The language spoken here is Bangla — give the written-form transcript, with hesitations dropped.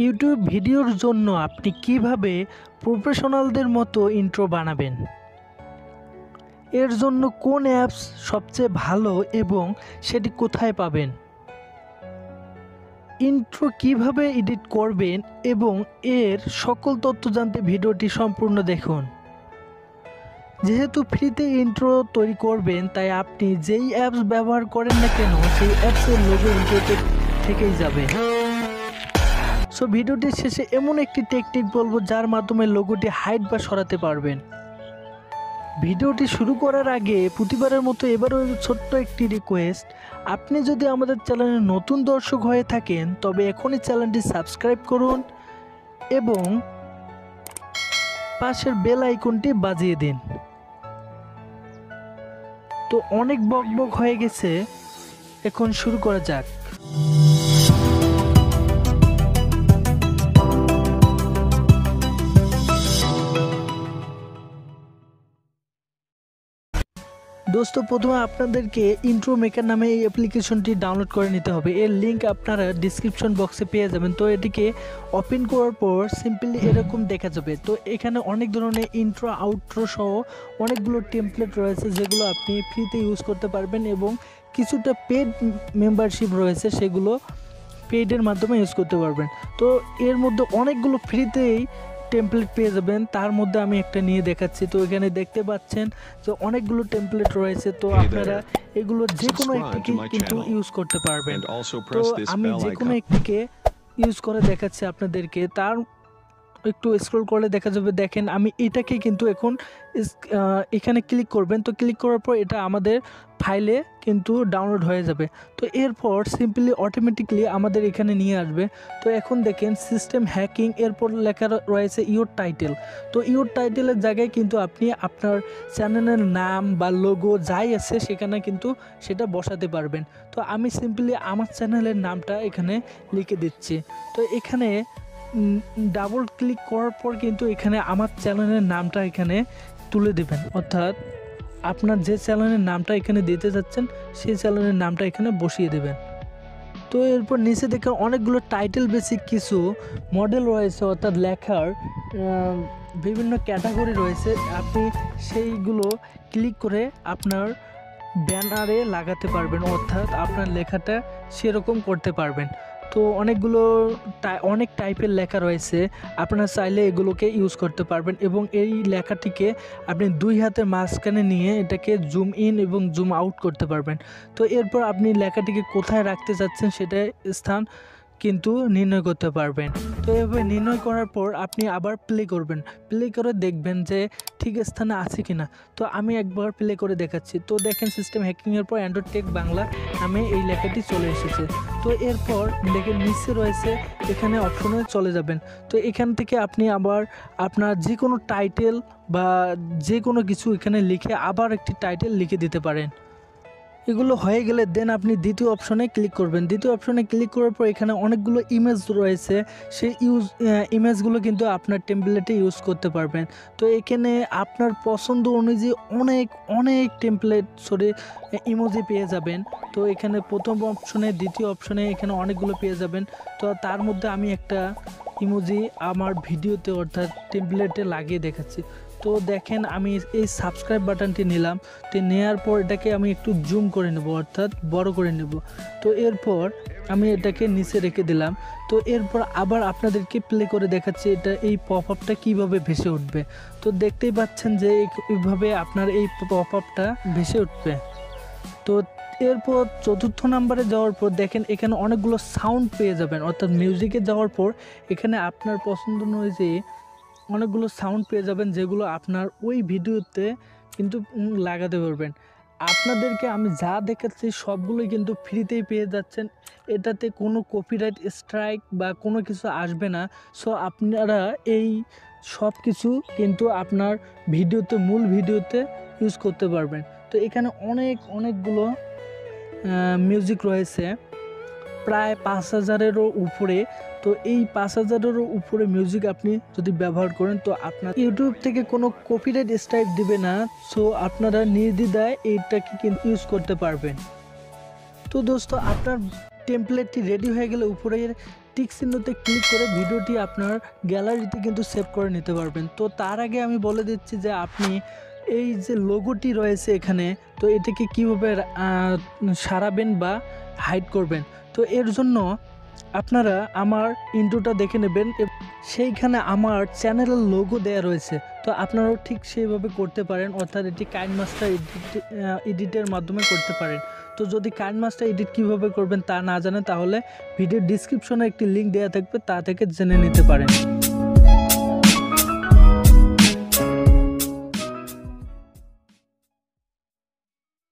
ইউটিউব ভিডিওর জন্য আপনি কিভাবে প্রফেশনালদের মতো ইন্ট্রো বানাবেন, এর জন্য কোন অ্যাপস সবচেয়ে ভালো এবং সেটি কোথায় পাবেন, ইন্ট্রো কিভাবে এডিট করবেন এবং এর সকল তথ্য জানতে ভিডিওটি সম্পূর্ণ দেখুন। যেহেতু ফ্রিতে ইন্ট্রো তৈরি করবেন, তাই আপনি যেই অ্যাপস ব্যবহার করেন না কেন সেই অ্যাপসের লোগো ইন্ট্রোতে থেকেই যাবে। সো ভিডিওটির শেষে এমন একটি টেকনিক বলবো যার মাধ্যমে লোগোটি হাইড বা সরাতে পারবেন। ভিডিওটি শুরু করার আগে প্রতিবারের মতো এবারও ছোট্ট একটি রিকোয়েস্ট, আপনি যদি আমাদের চ্যানেলে নতুন দর্শক হয়ে থাকেন তবে এখনই চ্যানেলটি সাবস্ক্রাইব করুন এবং পাশের বেল আইকনটি বাজিয়ে দিন। তো অনেক বকবক হয়ে গেছে, এখন শুরু করা যাক। দোস্ত, প্রথমে আপনাদেরকে ইন্ট্রো মেকার নামে এই অ্যাপ্লিকেশনটি ডাউনলোড করে নিতে হবে। এর লিঙ্ক আপনারা ডিসক্রিপশন বক্সে পেয়ে যাবেন। তো এটিকে ওপেন করার পর সিম্পলি এরকম দেখা যাবে। তো এখানে অনেক ধরনের ইন্ট্রো আউট্রো সহ অনেকগুলো টেমপ্লেট রয়েছে যেগুলো আপনি ফ্রিতে ইউজ করতে পারবেন এবং কিছুটা পেড মেম্বারশিপ রয়েছে সেগুলো পেডের মাধ্যমে ইউজ করতে পারবেন। তো এর মধ্যে অনেকগুলো ফ্রিতেই টেমপ্লেট পেয়ে যাবেন, তার মধ্যে আমি একটা নিয়ে দেখাচ্ছি। তো এখানে দেখতে পাচ্ছেন যে অনেকগুলো টেমপ্লেট রয়েছে, তো আপনারা এগুলো যে কোনো একটিকে কিন্তু ইউজ করতে পারবেন। তো আমি যে কোনো একটিকে ইউজ করে দেখাচ্ছি আপনাদেরকে। তার একটু স্ক্রল করলে দেখা যাবে, দেখেন আমি এটাকে কিন্তু এখন এখানে ক্লিক করবেন। তো ক্লিক করার পর এটা আমাদের ফাইলে কিন্তু ডাউনলোড হয়ে যাবে। তো এরপর সিম্পলি অটোমেটিকলি আমাদের এখানে নিয়ে আসবে। তো এখন দেখেন সিস্টেম হ্যাকিং, এরপর লেখা রয়েছে ইওর টাইটেল। তো ইওর টাইটেলের জায়গায় কিন্তু আপনি আপনার চ্যানেলের নাম বা লোগো যাই আছে সেখানে কিন্তু সেটা বসাতে পারবেন। তো আমি সিম্পলি আমার চ্যানেলের নামটা এখানে লিখে দিচ্ছি। তো এখানে ডাবল ক্লিক করার পর কিন্তু এখানে আমার চ্যানেলের নামটা এখানে তুলে দেবেন, অর্থাৎ আপনার যে চ্যানেলের নামটা এখানে দিতে যাচ্ছেন সেই চ্যানেলের নামটা এখানে বসিয়ে দেবেন। তো এরপর নিচে দেখেন অনেকগুলো টাইটেল বেসিক কিছু মডেল রয়েছে, অর্থাৎ লেখার বিভিন্ন ক্যাটাগরি রয়েছে। আপনি সেইগুলো ক্লিক করে আপনার ব্যানারে লাগাতে পারবেন, অর্থাৎ আপনার লেখাটা সেরকম করতে পারবেন। তো অনেক টাইপের লেখা রয়েছে, আপনারা চাইলে এগুলোকে ইউজ করতে পারবেন এবং এই লেখাটিকে আপনি দুই হাতের মাঝখানে নিয়ে এটাকে জুম ইন এবং জুম আউট করতে পারবেন। তো এরপর আপনি লেখাটিকে কোথায় রাখতে চাচ্ছেন সেটা স্থান কিন্তু নির্ণয় করতে পারবেন। তো এভাবে নির্ণয় করার পর আপনি আবার প্লে করবেন, প্লে করে দেখবেন যে ঠিক স্থানে আছে কিনা। তো আমি একবার প্লে করে দেখাচ্ছি। তো দেখেন সিস্টেম হ্যাকিংয়ের পর অ্যান্ড্রয়েড টেক বাংলা নামে এই লেখাটি চলে এসেছে। তো এরপর দেখেন নিচে রয়েছে, এখানে অপশনে চলে যাবেন। তো এখান থেকে আপনি আবার আপনার যে কোনো টাইটেল বা যে কোনো কিছু এখানে লিখে আবার একটি টাইটেল লিখে দিতে পারেন। এগুলো হয়ে গেলে দেন আপনি দ্বিতীয় অপশনে ক্লিক করবেন। দ্বিতীয় অপশনে ক্লিক করার পর এখানে অনেকগুলো ইমেজ রয়েছে, সেই ইমেজগুলো কিন্তু আপনার টেমপ্লেটে ইউজ করতে পারবেন। তো এখানে আপনার পছন্দ অনুযায়ী অনেক ইমোজি পেয়ে যাবেন। তো এখানে প্রথম অপশনে দ্বিতীয় অপশনে এখানে অনেকগুলো পেয়ে যাবেন। তো তার মধ্যে আমি একটা ইমোজি আমার ভিডিওতে অর্থাৎ টেমপ্লেটে লাগিয়ে দেখাচ্ছি। তো দেখেন আমি এই সাবস্ক্রাইব বাটনটি নিলাম। তো নেওয়ার পর এটাকে আমি একটু জুম করে নেব, অর্থাৎ বড় করে নেব। তো এরপর আমি এটাকে নিচে রেখে দিলাম। তো এরপর আবার আপনাদেরকে প্লে করে দেখাচ্ছি এটা এই পপ আপটা কীভাবে ভেসে উঠবে। তো দেখতেই পাচ্ছেন যে এইভাবে আপনার এই পপ আপটা ভেসে উঠবে। তো এরপর চতুর্থ নাম্বারে যাওয়ার পর দেখেন এখানে অনেকগুলো সাউন্ড পেয়ে যাবেন, অর্থাৎ মিউজিকে যাওয়ার পর এখানে আপনার পছন্দ অনুযায়ী অনেকগুলো সাউন্ড পেয়ে যাবেন যেগুলো আপনার ওই ভিডিওতে কিন্তু লাগাতে পারবেন। আপনাদেরকে আমি যা দেখাচ্ছি সবগুলোই কিন্তু ফ্রিতেই পেয়ে যাচ্ছেন, এটাতে কোনো কপিরাইট স্ট্রাইক বা কোনো কিছু আসবে না। সো আপনারা এই সব কিছু কিন্তু আপনার মূল ভিডিওতে ইউজ করতে পারবেন। তো এখানে অনেকগুলো মিউজিক রয়েছে, প্রায় 5000-এরও উপরে। তো এই 5000-এরও উপরে মিউজিক আপনি যদি ব্যবহার করেন তো আপনার ইউটিউব থেকে কোনো কপিরাইট স্ট্রাইক দিবে না। সো আপনারা নির্দ্বিধায় এইটাকে কিন্তু ইউজ করতে পারবেন। তো দোস্ত, আপনার টেমপ্লেটটি রেডি হয়ে গেলে উপরের টিক চিহ্নতে ক্লিক করে ভিডিওটি আপনার গ্যালারিতে কিন্তু সেভ করে নিতে পারবেন। তো তার আগে আমি বলে দিচ্ছি যে আপনি এই যে লোগোটি রয়েছে এখানে, তো এটাকে কীভাবে সারাবেন বা হাইড করবেন। তো এর জন্য আপনারা আমার ইন্ট্রোটা দেখে নেবেন, সেইখানে আমার চ্যানেলের লোগো দেয়া রয়েছে। তো আপনারাও ঠিক সেইভাবে করতে পারেন, অর্থাৎ এটি কাইনমাস্টার এডিটের মাধ্যমে করতে পারেন। তো যদি কাইনমাস্টার এডিট কীভাবে করবেন তা না জানেন, তাহলে ভিডিওর ডিসক্রিপশনে একটি লিঙ্ক দেওয়া থাকবে, তা থেকে জেনে নিতে পারেন।